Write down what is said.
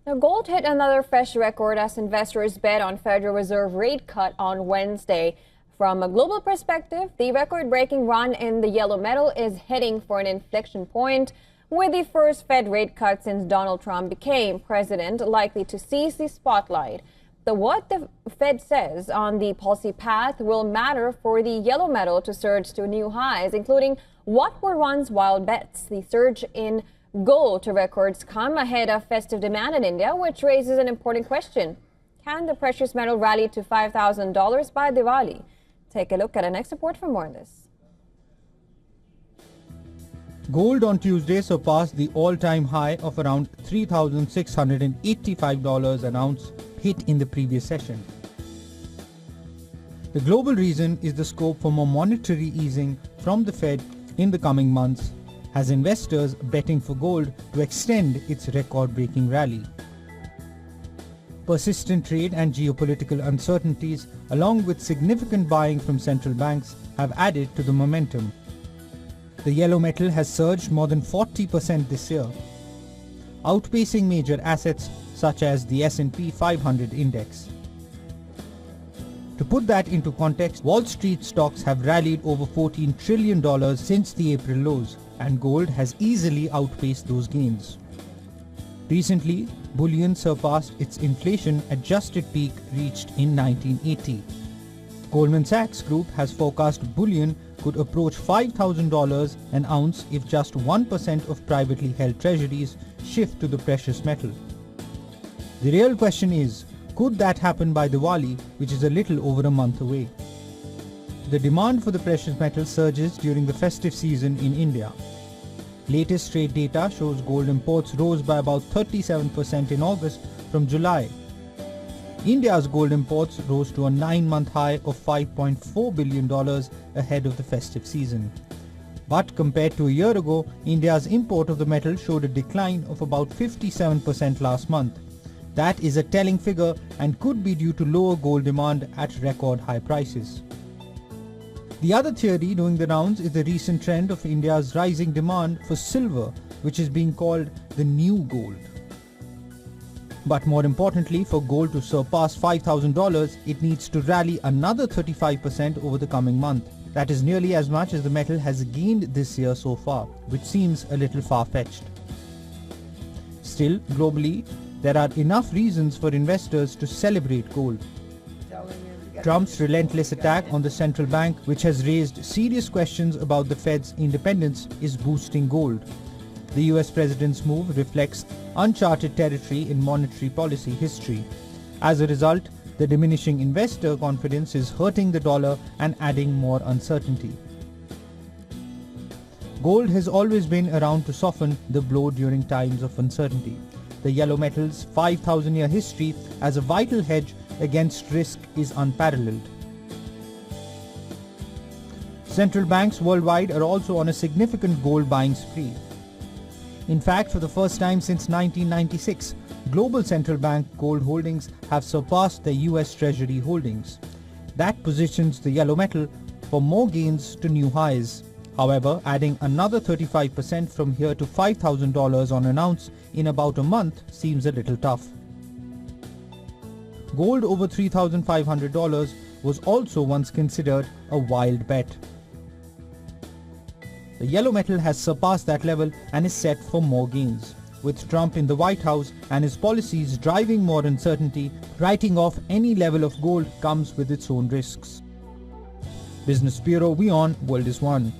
Now, gold hit another fresh record as investors bet on Federal Reserve rate cut on Wednesday. From a global perspective, the record-breaking run in the yellow metal is heading for an inflection point, with the first Fed rate cut since Donald Trump became president likely to seize the spotlight. What the Fed says on the policy path will matter for the yellow metal to surge to new highs, including what were once wild bets. The surge in gold to records come ahead of festive demand in India, which raises an important question. Can the precious metal rally to $5,000 by Diwali? Take a look at our next report for more on this. Gold on Tuesday surpassed the all-time high of around $3,685 an ounce hit in the previous session. The global reason is the scope for more monetary easing from the Fed in the coming months, has investors betting for gold to extend its record-breaking rally. Persistent trade and geopolitical uncertainties, along with significant buying from central banks, have added to the momentum. The yellow metal has surged more than 40% this year, outpacing major assets such as the S&P 500 index. To put that into context, Wall Street stocks have rallied over $14 trillion since the April lows, and gold has easily outpaced those gains. Recently, bullion surpassed its inflation-adjusted peak reached in 1980. Goldman Sachs Group has forecast bullion could approach $5,000 an ounce if just 1% of privately held treasuries shift to the precious metal. The real question is, could that happen by Diwali, which is a little over a month away? The demand for the precious metal surges during the festive season in India. Latest trade data shows gold imports rose by about 37% in August from July. India's gold imports rose to a 9-month high of $5.4 billion ahead of the festive season. But compared to a year ago, India's import of the metal showed a decline of about 57% last month. That is a telling figure and could be due to lower gold demand at record high prices. The other theory doing the rounds is the recent trend of India's rising demand for silver, which is being called the new gold. But more importantly, for gold to surpass $5,000, it needs to rally another 35% over the coming month. That is nearly as much as the metal has gained this year so far, which seems a little far-fetched. Still, globally, there are enough reasons for investors to celebrate gold. Trump's relentless attack on the central bank, which has raised serious questions about the Fed's independence, is boosting gold. The US president's move reflects uncharted territory in monetary policy history. As a result, the diminishing investor confidence is hurting the dollar and adding more uncertainty. Gold has always been around to soften the blow during times of uncertainty. The yellow metal's 5,000-year history as a vital hedge against risk is unparalleled. Central banks worldwide are also on a significant gold buying spree. In fact, for the first time since 1996, global central bank gold holdings have surpassed the US Treasury holdings. That positions the yellow metal for more gains to new highs. However, adding another 35% from here to $5,000 on an ounce in about a month seems a little tough. Gold over $3,500 was also once considered a wild bet. The yellow metal has surpassed that level and is set for more gains, with Trump in the White House and his policies driving more uncertainty. Writing off any level of gold comes with its own risks. Business Bureau WION World is One.